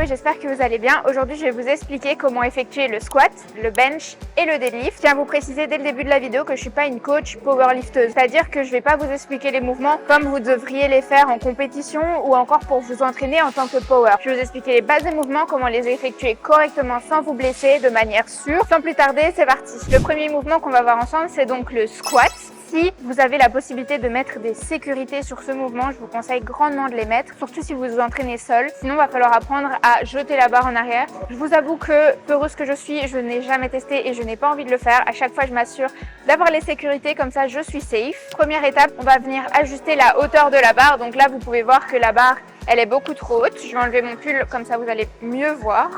et j'espère que vous allez bien. Aujourd'hui, je vais vous expliquer comment effectuer le squat, le bench et le deadlift. Je tiens à vous préciser dès le début de la vidéo que je ne suis pas une coach powerlifteuse. C'est-à-dire que je ne vais pas vous expliquer les mouvements comme vous devriez les faire en compétition ou encore pour vous entraîner en tant que power. Je vais vous expliquer les bases des mouvements, comment les effectuer correctement sans vous blesser, de manière sûre. Sans plus tarder, c'est parti. Le premier mouvement qu'on va voir ensemble, c'est donc le squat. Si vous avez la possibilité de mettre des sécurités sur ce mouvement, je vous conseille grandement de les mettre, surtout si vous vous entraînez seul. Sinon, il va falloir apprendre à jeter la barre en arrière. Je vous avoue que, peureuse que je suis, je n'ai jamais testé et je n'ai pas envie de le faire. À chaque fois, je m'assure d'avoir les sécurités, comme ça, je suis safe. Première étape, on va venir ajuster la hauteur de la barre. Donc là, vous pouvez voir que la barre, elle est beaucoup trop haute. Je vais enlever mon pull, comme ça, vous allez mieux voir.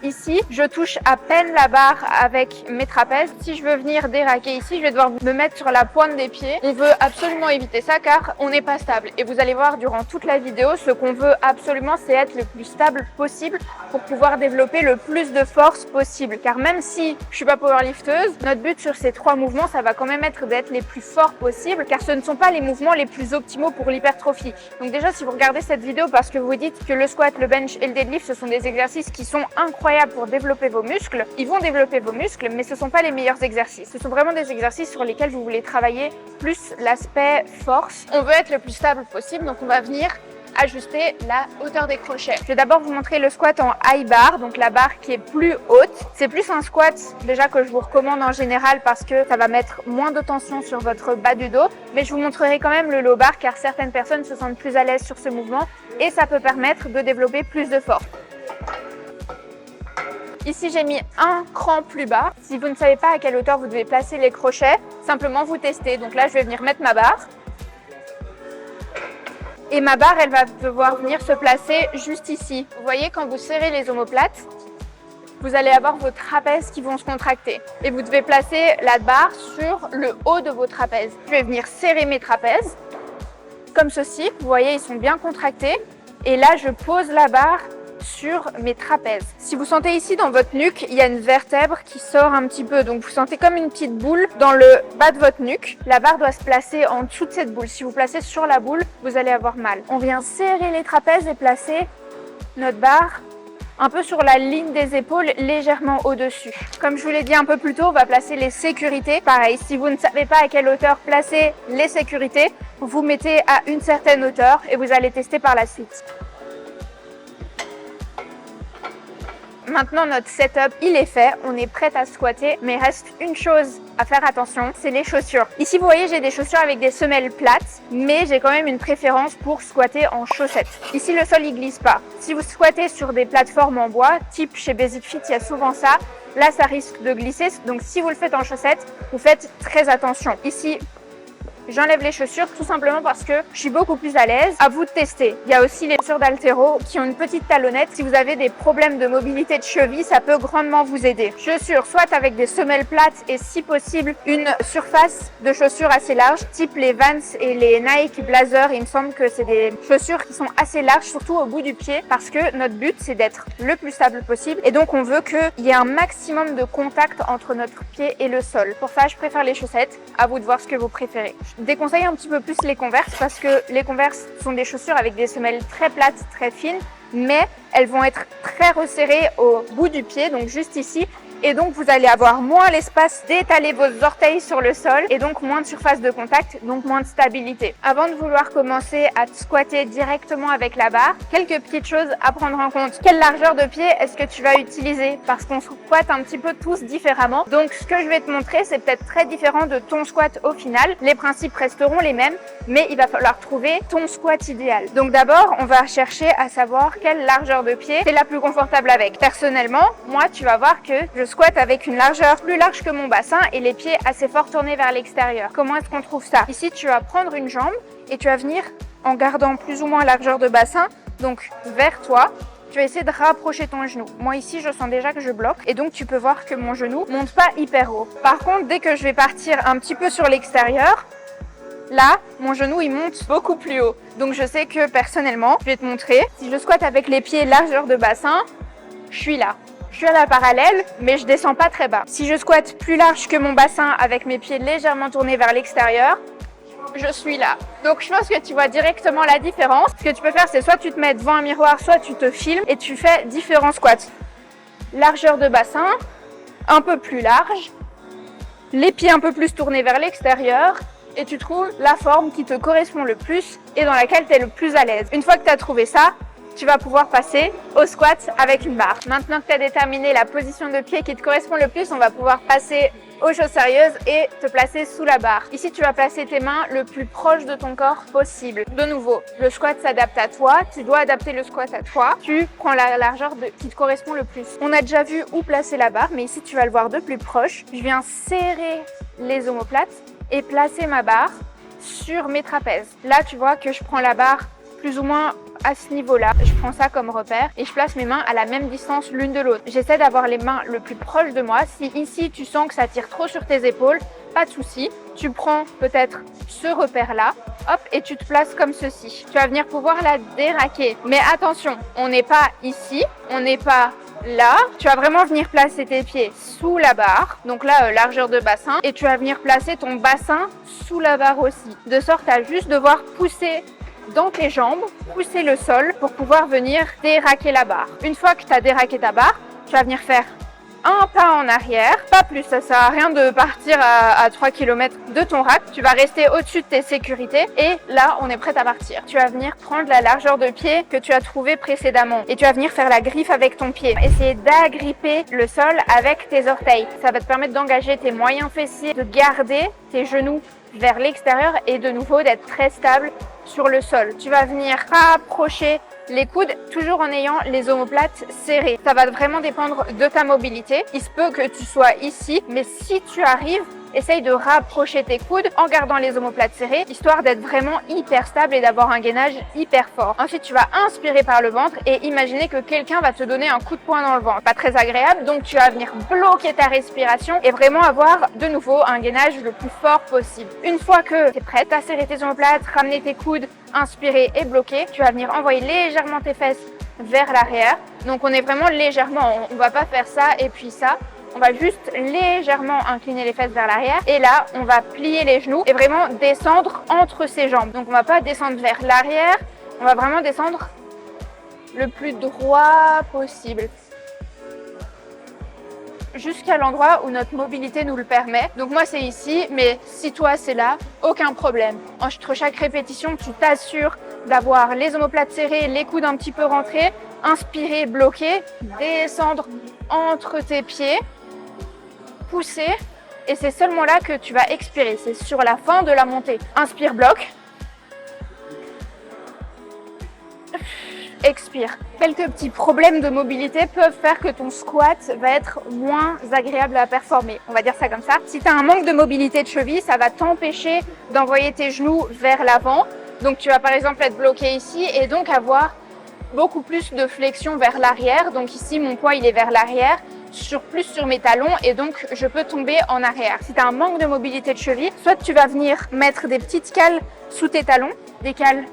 Ici, je touche à peine la barre avec mes trapèzes. Si je veux venir déraquer ici, je vais devoir me mettre sur la pointe des pieds. On veut absolument éviter ça car on n'est pas stable. Et vous allez voir durant toute la vidéo, ce qu'on veut absolument, c'est être le plus stable possible pour pouvoir développer le plus de force possible. Car même si je suis pas powerlifteuse, notre but sur ces trois mouvements, ça va quand même être d'être les plus forts possibles car ce ne sont pas les mouvements les plus optimaux pour l'hypertrophie. Donc déjà, si vous regardez cette vidéo parce que vous dites que le squat, le bench et le deadlift, ce sont des exercices qui sont incroyables pour développer vos muscles, ils vont développer vos muscles, mais ce ne sont pas les meilleurs exercices. Ce sont vraiment des exercices sur lesquels vous voulez travailler plus l'aspect force. On veut être le plus stable possible, donc on va venir ajuster la hauteur des crochets. Je vais d'abord vous montrer le squat en high bar, donc la barre qui est plus haute. C'est plus un squat déjà que je vous recommande en général parce que ça va mettre moins de tension sur votre bas du dos, mais je vous montrerai quand même le low bar car certaines personnes se sentent plus à l'aise sur ce mouvement et ça peut permettre de développer plus de force. Ici, j'ai mis un cran plus bas. Si vous ne savez pas à quelle hauteur vous devez placer les crochets, simplement vous testez. Donc là, je vais venir mettre ma barre. Et ma barre, elle va devoir venir se placer juste ici. Vous voyez, quand vous serrez les omoplates, vous allez avoir vos trapèzes qui vont se contracter. Et vous devez placer la barre sur le haut de vos trapèzes. Je vais venir serrer mes trapèzes, comme ceci. Vous voyez, ils sont bien contractés. Et là, je pose la barre sur mes trapèzes. Si vous sentez ici dans votre nuque, il y a une vertèbre qui sort un petit peu. Donc vous sentez comme une petite boule dans le bas de votre nuque. La barre doit se placer en dessous de cette boule. Si vous placez sur la boule, vous allez avoir mal. On vient serrer les trapèzes et placer notre barre un peu sur la ligne des épaules, légèrement au-dessus. Comme je vous l'ai dit un peu plus tôt, on va placer les sécurités. Pareil, si vous ne savez pas à quelle hauteur placer les sécurités, vous mettez à une certaine hauteur et vous allez tester par la suite. Maintenant, notre setup, il est fait. On est prêt à squatter, mais il reste une chose à faire attention, c'est les chaussures. Ici, vous voyez, j'ai des chaussures avec des semelles plates, mais j'ai quand même une préférence pour squatter en chaussettes. Ici, le sol, il glisse pas. Si vous squattez sur des plateformes en bois, type chez Basic Fit, il y a souvent ça. Là, ça risque de glisser. Donc, si vous le faites en chaussettes, vous faites très attention. Ici, j'enlève les chaussures tout simplement parce que je suis beaucoup plus à l'aise. À vous de tester. Il y a aussi les chaussures d'haltéro qui ont une petite talonnette. Si vous avez des problèmes de mobilité de cheville, ça peut grandement vous aider. Chaussures soit avec des semelles plates et si possible une surface de chaussures assez large, type les Vans et les Nike Blazer. Il me semble que c'est des chaussures qui sont assez larges, surtout au bout du pied, parce que notre but c'est d'être le plus stable possible et donc on veut qu'il y ait un maximum de contact entre notre pied et le sol. Pour ça, je préfère les chaussettes. À vous de voir ce que vous préférez. Je déconseille un petit peu plus les Converse parce que les Converse sont des chaussures avec des semelles très plates, très fines, mais elles vont être très resserrées au bout du pied, donc juste ici. Et donc, vous allez avoir moins l'espace d'étaler vos orteils sur le sol et donc moins de surface de contact, donc moins de stabilité. Avant de vouloir commencer à squatter directement avec la barre, quelques petites choses à prendre en compte. Quelle largeur de pied est-ce que tu vas utiliser? Parce qu'on squatte un petit peu tous différemment. Donc, ce que je vais te montrer, c'est peut-être très différent de ton squat au final. Les principes resteront les mêmes, mais il va falloir trouver ton squat idéal. Donc d'abord, on va chercher à savoir quelle largeur de pied t'es la plus confortable avec. Personnellement, moi, tu vas voir que je squatte avec une largeur plus large que mon bassin et les pieds assez fort tournés vers l'extérieur. Comment est-ce qu'on trouve ça? Ici, tu vas prendre une jambe et tu vas venir en gardant plus ou moins largeur de bassin, donc vers toi. Tu vas essayer de rapprocher ton genou. Moi ici, je sens déjà que je bloque et donc tu peux voir que mon genou monte pas hyper haut. Par contre, dès que je vais partir un petit peu sur l'extérieur, là, mon genou, il monte beaucoup plus haut. Donc je sais que personnellement, je vais te montrer, si je squatte avec les pieds largeur de bassin, je suis là. Je suis à la parallèle, mais je descends pas très bas. Si je squatte plus large que mon bassin avec mes pieds légèrement tournés vers l'extérieur, je suis là. Donc je pense que tu vois directement la différence. Ce que tu peux faire, c'est soit tu te mets devant un miroir, soit tu te filmes et tu fais différents squats. Largeur de bassin, un peu plus large, les pieds un peu plus tournés vers l'extérieur et tu trouves la forme qui te correspond le plus et dans laquelle tu es le plus à l'aise. Une fois que tu as trouvé ça, tu vas pouvoir passer au squat avec une barre. Maintenant que tu as déterminé la position de pied qui te correspond le plus, on va pouvoir passer aux choses sérieuses et te placer sous la barre. Ici, tu vas placer tes mains le plus proche de ton corps possible. De nouveau, le squat s'adapte à toi. Tu dois adapter le squat à toi. Tu prends la largeur qui te correspond le plus. On a déjà vu où placer la barre, mais ici, tu vas le voir de plus proche. Je viens serrer les omoplates et placer ma barre sur mes trapèzes. Là, tu vois que je prends la barre plus ou moins à ce niveau-là. Je prends ça comme repère et je place mes mains à la même distance l'une de l'autre. J'essaie d'avoir les mains le plus proches de moi. Si ici tu sens que ça tire trop sur tes épaules, pas de souci. Tu prends peut-être ce repère-là, hop, et tu te places comme ceci. Tu vas venir pouvoir la déraquer. Mais attention, on n'est pas ici, on n'est pas là. Tu vas vraiment venir placer tes pieds sous la barre. Donc là, largeur de bassin. Et tu vas venir placer ton bassin sous la barre aussi. De sorte à juste devoir pousser dans tes jambes, pousser le sol pour pouvoir venir déraquer la barre. Une fois que tu as déraqué ta barre, tu vas venir faire un pas en arrière, pas plus, ça sert à rien de partir à 3 km de ton rack. Tu vas rester au-dessus de tes sécurités et là, on est prêt à partir. Tu vas venir prendre la largeur de pied que tu as trouvée précédemment et tu vas venir faire la griffe avec ton pied. Essayer d'agripper le sol avec tes orteils. Ça va te permettre d'engager tes moyens fessiers, de garder tes genoux vers l'extérieur et de nouveau d'être très stable sur le sol. Tu vas venir rapprocher les coudes, toujours en ayant les omoplates serrées. Ça va vraiment dépendre de ta mobilité. Il se peut que tu sois ici, mais si tu arrives, essaye de rapprocher tes coudes en gardant les omoplates serrées, histoire d'être vraiment hyper stable et d'avoir un gainage hyper fort. Ensuite, tu vas inspirer par le ventre et imaginer que quelqu'un va te donner un coup de poing dans le ventre. Pas très agréable, donc tu vas venir bloquer ta respiration et vraiment avoir de nouveau un gainage le plus fort possible. Une fois que tu es prête à serrer tes omoplates, ramener tes coudes, inspirer et bloquer, tu vas venir envoyer légèrement tes fesses vers l'arrière. Donc on est vraiment légèrement, on va pas faire ça et puis ça. On va juste légèrement incliner les fesses vers l'arrière et là, on va plier les genoux et vraiment descendre entre ses jambes. Donc, on va pas descendre vers l'arrière, on va vraiment descendre le plus droit possible jusqu'à l'endroit où notre mobilité nous le permet. Donc moi, c'est ici, mais si toi, c'est là, aucun problème. Entre chaque répétition, tu t'assures d'avoir les omoplates serrées, les coudes un petit peu rentrés, inspirer, bloquer, descendre entre tes pieds, pousser et c'est seulement là que tu vas expirer. C'est sur la fin de la montée. Inspire, bloque. Expire. Quelques petits problèmes de mobilité peuvent faire que ton squat va être moins agréable à performer. On va dire ça comme ça. Si tu as un manque de mobilité de cheville, ça va t'empêcher d'envoyer tes genoux vers l'avant. Donc tu vas par exemple être bloqué ici et donc avoir beaucoup plus de flexion vers l'arrière. Donc ici, mon poids, il est vers l'arrière, plus sur mes talons et donc je peux tomber en arrière. Si tu as un manque de mobilité de cheville, soit tu vas venir mettre des petites cales sous tes talons, des cales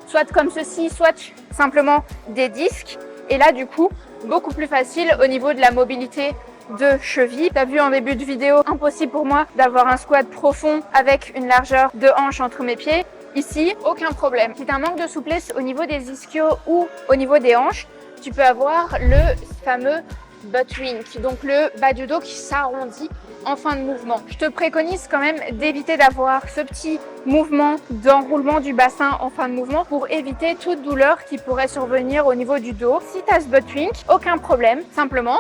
soit comme ceci, soit simplement des disques. Et là, du coup, beaucoup plus facile au niveau de la mobilité de cheville. Tu as vu en début de vidéo, impossible pour moi d'avoir un squat profond avec une largeur de hanche entre mes pieds. Ici, aucun problème. Si tu as un manque de souplesse au niveau des ischios ou au niveau des hanches, tu peux avoir le fameux butt wink, donc le bas du dos qui s'arrondit en fin de mouvement. Je te préconise quand même d'éviter d'avoir ce petit mouvement d'enroulement du bassin en fin de mouvement pour éviter toute douleur qui pourrait survenir au niveau du dos. Si tu as ce butt wink, aucun problème. Simplement,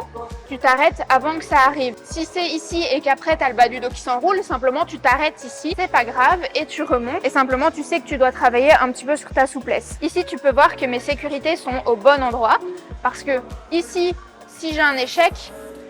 tu t'arrêtes avant que ça arrive. Si c'est ici et qu'après tu as le bas du dos qui s'enroule, simplement tu t'arrêtes ici, c'est pas grave et tu remontes et simplement tu sais que tu dois travailler un petit peu sur ta souplesse. Ici, tu peux voir que mes sécurités sont au bon endroit parce que ici, si j'ai un échec,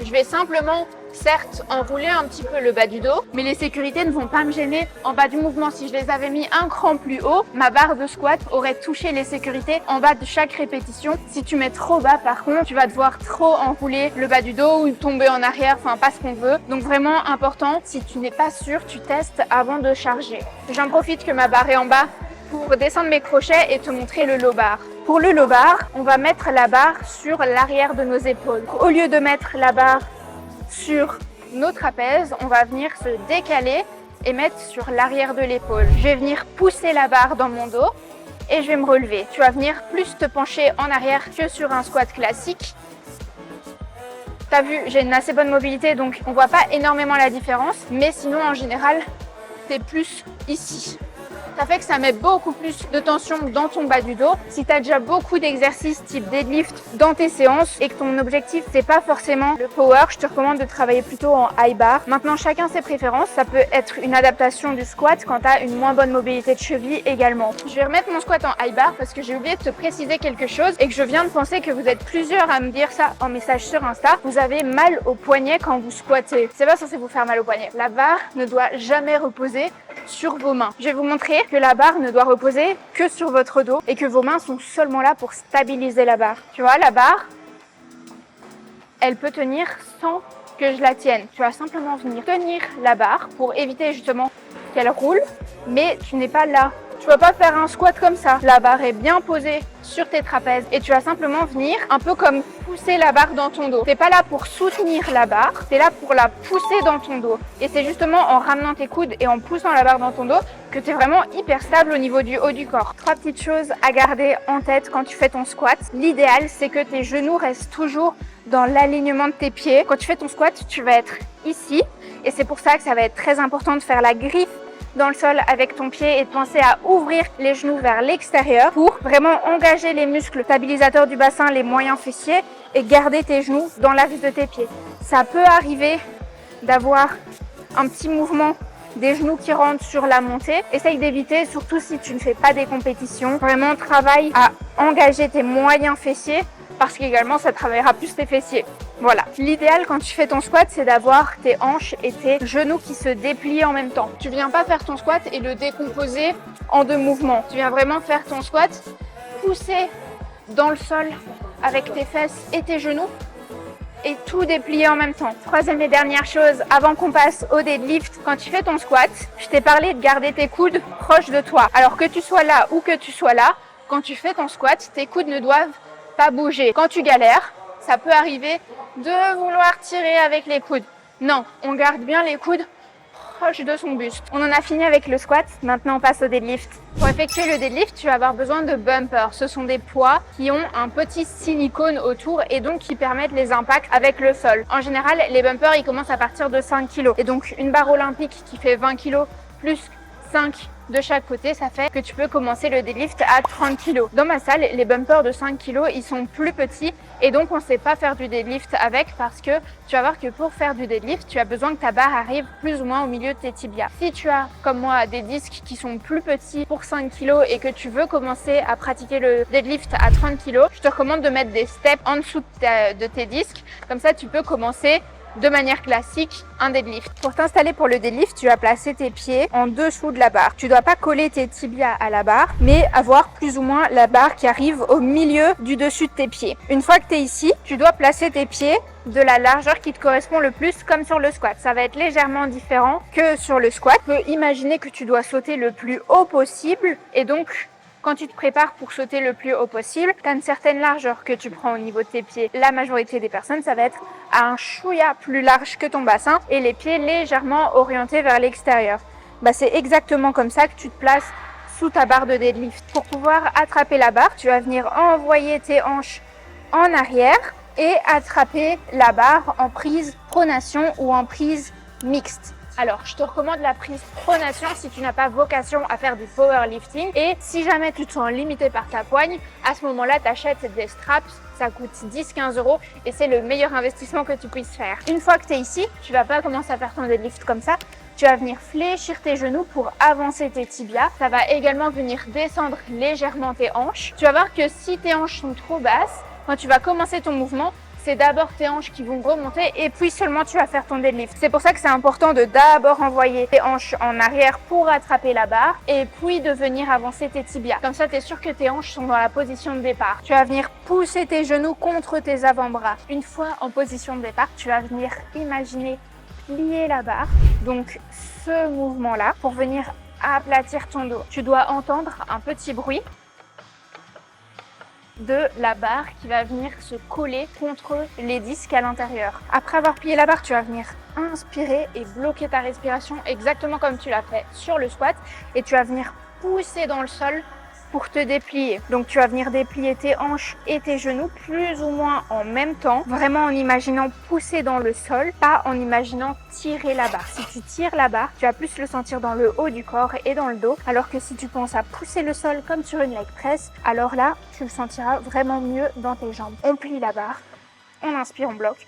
je vais simplement certes enrouler un petit peu le bas du dos, mais les sécurités ne vont pas me gêner en bas du mouvement. Si je les avais mis un cran plus haut, ma barre de squat aurait touché les sécurités en bas de chaque répétition. Si tu mets trop bas, par contre, tu vas devoir trop enrouler le bas du dos ou tomber en arrière, enfin pas ce qu'on veut. Donc vraiment important, si tu n'es pas sûr, tu testes avant de charger. J'en profite que ma barre est en bas pour descendre mes crochets et te montrer le low bar. Pour le low bar, on va mettre la barre sur l'arrière de nos épaules. Au lieu de mettre la barre sur nos trapèzes, on va venir se décaler et mettre sur l'arrière de l'épaule. Je vais venir pousser la barre dans mon dos et je vais me relever. Tu vas venir plus te pencher en arrière que sur un squat classique. T'as vu, j'ai une assez bonne mobilité, donc on voit pas énormément la différence, mais sinon en général, t'es plus ici. Ça fait que ça met beaucoup plus de tension dans ton bas du dos. Si tu as déjà beaucoup d'exercices type deadlift dans tes séances et que ton objectif c'est pas forcément le power, je te recommande de travailler plutôt en high bar. Maintenant, chacun ses préférences. Ça peut être une adaptation du squat quand tu as une moins bonne mobilité de cheville également. Je vais remettre mon squat en high bar parce que j'ai oublié de te préciser quelque chose et que je viens de penser que vous êtes plusieurs à me dire ça en message sur Insta. Vous avez mal au poignet quand vous squattez. C'est pas censé vous faire mal au poignet. La barre ne doit jamais reposer sur vos mains. Je vais vous montrer que la barre ne doit reposer que sur votre dos et que vos mains sont seulement là pour stabiliser la barre. Tu vois, la barre, elle peut tenir sans que je la tienne. Tu vas simplement venir tenir la barre pour éviter justement qu'elle roule, mais tu n'es pas là. Tu vas pas faire un squat comme ça. La barre est bien posée sur tes trapèzes et tu vas simplement venir un peu comme pousser la barre dans ton dos. T'es pas là pour soutenir la barre, t'es là pour la pousser dans ton dos. Et c'est justement en ramenant tes coudes et en poussant la barre dans ton dos que tu es vraiment hyper stable au niveau du haut du corps. 3 petites choses à garder en tête quand tu fais ton squat. L'idéal, c'est que tes genoux restent toujours dans l'alignement de tes pieds. Quand tu fais ton squat, tu vas être ici et c'est pour ça que ça va être très important de faire la griffe dans le sol avec ton pied et de penser à ouvrir les genoux vers l'extérieur pour vraiment engager les muscles stabilisateurs du bassin, les moyens fessiers et garder tes genoux dans l'axe de tes pieds. Ça peut arriver d'avoir un petit mouvement des genoux qui rentrent sur la montée. Essaye d'éviter, surtout si tu ne fais pas des compétitions. Vraiment, travaille à engager tes moyens fessiers parce qu'également, ça travaillera plus tes fessiers. Voilà. L'idéal quand tu fais ton squat, c'est d'avoir tes hanches et tes genoux qui se déplient en même temps. Tu viens pas faire ton squat et le décomposer en 2 mouvements. Tu viens vraiment faire ton squat, pousser dans le sol avec tes fesses et tes genoux et tout déplier en même temps. 3e et dernière chose, avant qu'on passe au deadlift, quand tu fais ton squat, je t'ai parlé de garder tes coudes proches de toi. Alors que tu sois là ou que tu sois là, quand tu fais ton squat, tes coudes ne doivent pas bouger. Quand tu galères, ça peut arriver de vouloir tirer avec les coudes. Non, on garde bien les coudes proches de son buste. On en a fini avec le squat, maintenant on passe au deadlift. Pour effectuer le deadlift, tu vas avoir besoin de bumpers. Ce sont des poids qui ont un petit silicone autour et donc qui permettent les impacts avec le sol. En général, les bumpers, ils commencent à partir de 5 kg. Et donc une barre olympique qui fait 20 kg plus 5 de chaque côté, ça fait que tu peux commencer le deadlift à 30 kg. Dans ma salle, les bumpers de 5 kg, ils sont plus petits et donc on ne sait pas faire du deadlift avec parce que tu vas voir que pour faire du deadlift, tu as besoin que ta barre arrive plus ou moins au milieu de tes tibias. Si tu as, comme moi, des disques qui sont plus petits pour 5 kg et que tu veux commencer à pratiquer le deadlift à 30 kg, je te recommande de mettre des steps en dessous de tes disques. Comme ça, tu peux commencer de manière classique un deadlift. Pour t'installer pour le deadlift, tu vas placer tes pieds en dessous de la barre. Tu dois pas coller tes tibias à la barre, mais avoir plus ou moins la barre qui arrive au milieu du dessus de tes pieds. Une fois que tu es ici, tu dois placer tes pieds de la largeur qui te correspond le plus, comme sur le squat. Ça va être légèrement différent que sur le squat. Tu peux imaginer que tu dois sauter le plus haut possible et donc quand tu te prépares pour sauter le plus haut possible, tu as une certaine largeur que tu prends au niveau de tes pieds. La majorité des personnes, ça va être à un chouïa plus large que ton bassin et les pieds légèrement orientés vers l'extérieur. C'est exactement comme ça que tu te places sous ta barre de deadlift. Pour pouvoir attraper la barre, tu vas venir envoyer tes hanches en arrière et attraper la barre en prise pronation ou en prise mixte. Alors, je te recommande la prise pronation si tu n'as pas vocation à faire du powerlifting. Et si jamais tu te sens limité par ta poigne, à ce moment-là, tu achètes des straps. Ça coûte 10-15 € et c'est le meilleur investissement que tu puisses faire. Une fois que tu es ici, tu vas pas commencer à faire ton deadlift comme ça. Tu vas venir fléchir tes genoux pour avancer tes tibias. Ça va également venir descendre légèrement tes hanches. Tu vas voir que si tes hanches sont trop basses, quand tu vas commencer ton mouvement, c'est d'abord tes hanches qui vont remonter et puis seulement tu vas faire ton deadlift. C'est pour ça que c'est important de d'abord envoyer tes hanches en arrière pour attraper la barre et puis de venir avancer tes tibias. Comme ça, tu es sûr que tes hanches sont dans la position de départ. Tu vas venir pousser tes genoux contre tes avant-bras. Une fois en position de départ, tu vas venir imaginer plier la barre. Donc ce mouvement-là pour venir aplatir ton dos. Tu dois entendre un petit bruit de la barre qui va venir se coller contre les disques à l'intérieur. Après avoir plié la barre, tu vas venir inspirer et bloquer ta respiration exactement comme tu l'as fait sur le squat et tu vas venir pousser dans le sol pour te déplier. Donc tu vas venir déplier tes hanches et tes genoux plus ou moins en même temps, vraiment en imaginant pousser dans le sol, pas en imaginant tirer la barre. Si tu tires la barre, tu vas plus le sentir dans le haut du corps et dans le dos, alors que si tu penses à pousser le sol comme sur une leg press, alors là, tu le sentiras vraiment mieux dans tes jambes. On plie la barre, on inspire, on bloque.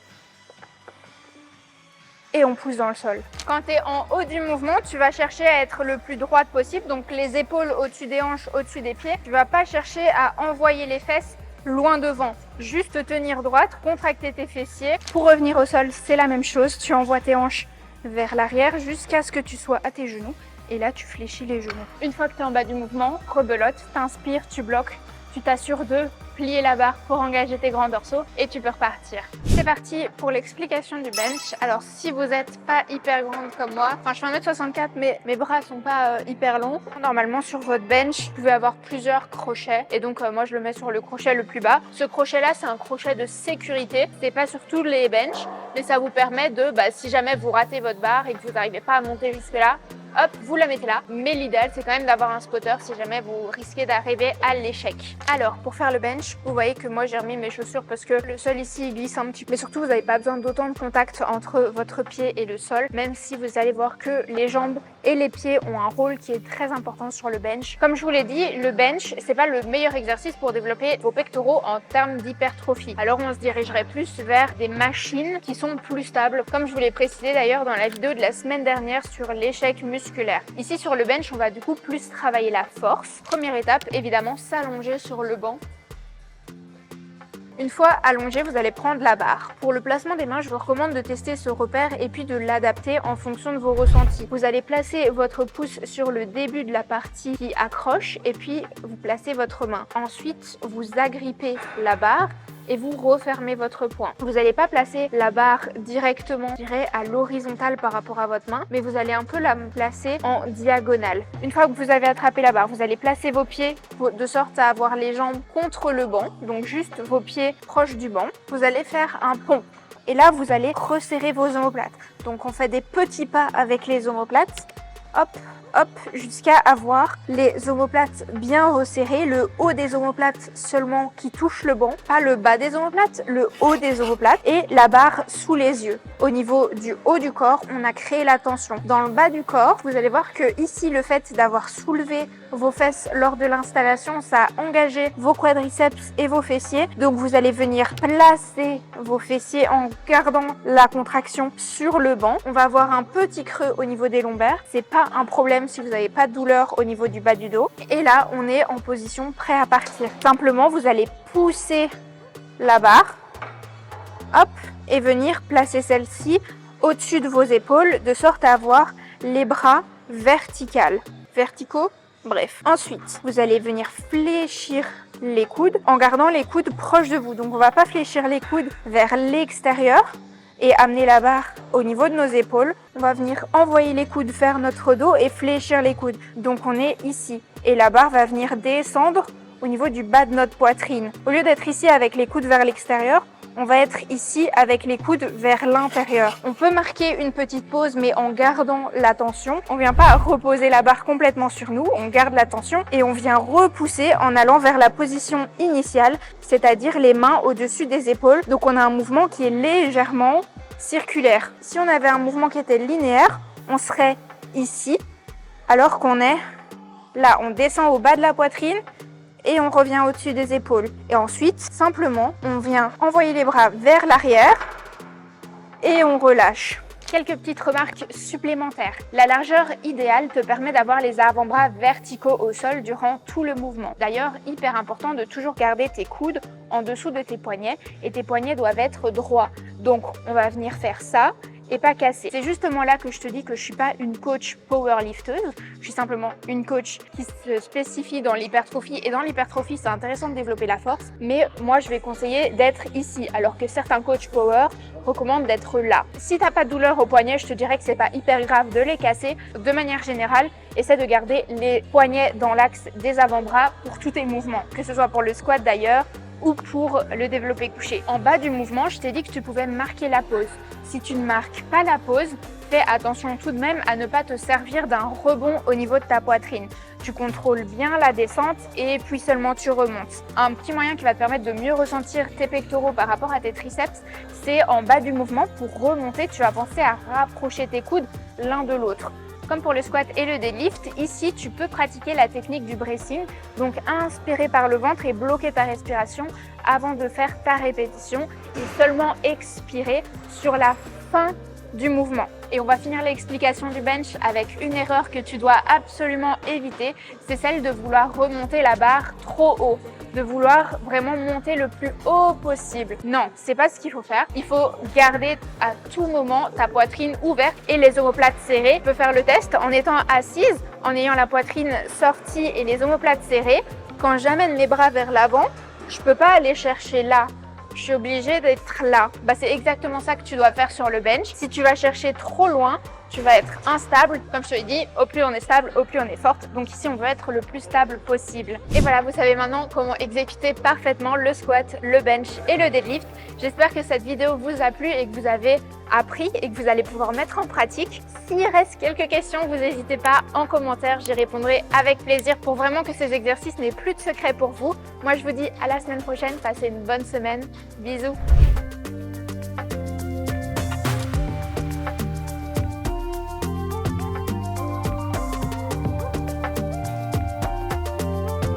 Et on pousse dans le sol. Quand tu es en haut du mouvement, tu vas chercher à être le plus droite possible, donc les épaules au-dessus des hanches, au-dessus des pieds. Tu vas pas chercher à envoyer les fesses loin devant, juste tenir droite, contracter tes fessiers. Pour revenir au sol, c'est la même chose, tu envoies tes hanches vers l'arrière jusqu'à ce que tu sois à tes genoux et là tu fléchis les genoux. Une fois que tu es en bas du mouvement, rebelote, t'inspires, tu bloques, tu t'assures de plier la barre pour engager tes grands dorsaux et tu peux repartir. C'est parti pour l'explication du bench. Alors si vous n'êtes pas hyper grande comme moi, enfin je fais 1m64 mais mes bras sont pas hyper longs. Normalement sur votre bench, vous pouvez avoir plusieurs crochets et donc moi je le mets sur le crochet le plus bas. Ce crochet là c'est un crochet de sécurité, c'est pas sur tous les benches mais ça vous permet de, si jamais vous ratez votre barre et que vous n'arrivez pas à monter jusque là, hop, vous la mettez là. Mais l'idéal, c'est quand même d'avoir un spotter si jamais vous risquez d'arriver à l'échec. Alors, pour faire le bench, vous voyez que moi, j'ai remis mes chaussures parce que le sol ici, il glisse un petit peu. Mais surtout, vous n'avez pas besoin d'autant de contact entre votre pied et le sol, même si vous allez voir que les jambes et les pieds ont un rôle qui est très important sur le bench. Comme je vous l'ai dit, le bench, c'est pas le meilleur exercice pour développer vos pectoraux en termes d'hypertrophie. Alors, on se dirigerait plus vers des machines qui sont plus stables, comme je vous l'ai précisé d'ailleurs dans la vidéo de la semaine dernière sur l'échec musculaire. Ici sur le bench, on va du coup plus travailler la force. Première étape, évidemment, s'allonger sur le banc. Une fois allongé, vous allez prendre la barre. Pour le placement des mains, je vous recommande de tester ce repère et puis de l'adapter en fonction de vos ressentis. Vous allez placer votre pouce sur le début de la partie qui accroche et puis vous placez votre main. Ensuite, vous agrippez la barre et vous refermez votre poing. Vous n'allez pas placer la barre directement, je dirais, à l'horizontale par rapport à votre main, mais vous allez un peu la placer en diagonale. Une fois que vous avez attrapé la barre, vous allez placer vos pieds de sorte à avoir les jambes contre le banc, donc juste vos pieds proches du banc. Vous allez faire un pont. Et là, vous allez resserrer vos omoplates. Donc, on fait des petits pas avec les omoplates. Hop, hop, jusqu'à avoir les omoplates bien resserrées, le haut des omoplates seulement qui touche le banc, pas le bas des omoplates, le haut des omoplates et la barre sous les yeux. Au niveau du haut du corps, on a créé la tension. Dans le bas du corps, vous allez voir que ici, le fait d'avoir soulevé vos fesses lors de l'installation, ça a engagé vos quadriceps et vos fessiers. Donc, vous allez venir placer vos fessiers en gardant la contraction sur le banc. On va avoir un petit creux au niveau des lombaires. C'est pas un problème si vous n'avez pas de douleur au niveau du bas du dos. Et là, on est en position prêt à partir. Simplement, vous allez pousser la barre, hop, et venir placer celle-ci au-dessus de vos épaules, de sorte à avoir les bras verticaux. Bref, ensuite, vous allez venir fléchir les coudes en gardant les coudes proches de vous. Donc, on ne va pas fléchir les coudes vers l'extérieur et amener la barre au niveau de nos épaules. On va venir envoyer les coudes vers notre dos et fléchir les coudes. Donc, on est ici. Et la barre va venir descendre au niveau du bas de notre poitrine. Au lieu d'être ici avec les coudes vers l'extérieur, on va être ici avec les coudes vers l'intérieur. On peut marquer une petite pause, mais en gardant la tension. On ne vient pas reposer la barre complètement sur nous, on garde la tension et on vient repousser en allant vers la position initiale, c'est-à-dire les mains au-dessus des épaules. Donc on a un mouvement qui est légèrement circulaire. Si on avait un mouvement qui était linéaire, on serait ici, alors qu'on est là. On descend au bas de la poitrine et on revient au-dessus des épaules. Et ensuite, simplement, on vient envoyer les bras vers l'arrière et on relâche. Quelques petites remarques supplémentaires. La largeur idéale te permet d'avoir les avant-bras verticaux au sol durant tout le mouvement. D'ailleurs, hyper important de toujours garder tes coudes en dessous de tes poignets et tes poignets doivent être droits. Donc, on va venir faire ça et pas casser. C'est justement là que je te dis que je suis pas une coach powerlifteuse, je suis simplement une coach qui se spécifie dans l'hypertrophie et dans l'hypertrophie c'est intéressant de développer la force, mais moi je vais conseiller d'être ici alors que certains coachs power recommandent d'être là. Si t'as pas de douleur au poignet, je te dirais que c'est pas hyper grave de les casser. De manière générale, essaie de garder les poignets dans l'axe des avant-bras pour tous tes mouvements, que ce soit pour le squat d'ailleurs ou pour le développé couché. En bas du mouvement, je t'ai dit que tu pouvais marquer la pause. Si tu ne marques pas la pause, fais attention tout de même à ne pas te servir d'un rebond au niveau de ta poitrine. Tu contrôles bien la descente et puis seulement tu remontes. Un petit moyen qui va te permettre de mieux ressentir tes pectoraux par rapport à tes triceps, c'est en bas du mouvement. Pour remonter, tu vas penser à rapprocher tes coudes l'un de l'autre. Comme pour le squat et le deadlift, ici tu peux pratiquer la technique du bracing, donc inspirer par le ventre et bloquer ta respiration avant de faire ta répétition et seulement expirer sur la fin du mouvement. Et on va finir l'explication du bench avec une erreur que tu dois absolument éviter, c'est celle de vouloir remonter la barre trop haut, de vouloir vraiment monter le plus haut possible. Non, c'est pas ce qu'il faut faire. Il faut garder à tout moment ta poitrine ouverte et les omoplates serrées. Tu peux faire le test en étant assise, en ayant la poitrine sortie et les omoplates serrées. Quand j'amène les bras vers l'avant, je peux pas aller chercher là. Je suis obligée d'être là. C'est exactement ça que tu dois faire sur le bench. Si tu vas chercher trop loin, tu vas être instable. Comme je te l'ai dit, au plus on est stable, au plus on est forte. Donc ici, on veut être le plus stable possible. Et voilà, vous savez maintenant comment exécuter parfaitement le squat, le bench et le deadlift. J'espère que cette vidéo vous a plu et que vous avez appris et que vous allez pouvoir mettre en pratique. S'il reste quelques questions, vous n'hésitez pas en commentaire, j'y répondrai avec plaisir pour vraiment que ces exercices n'aient plus de secret pour vous. Moi, je vous dis à la semaine prochaine, passez une bonne semaine. Bisous.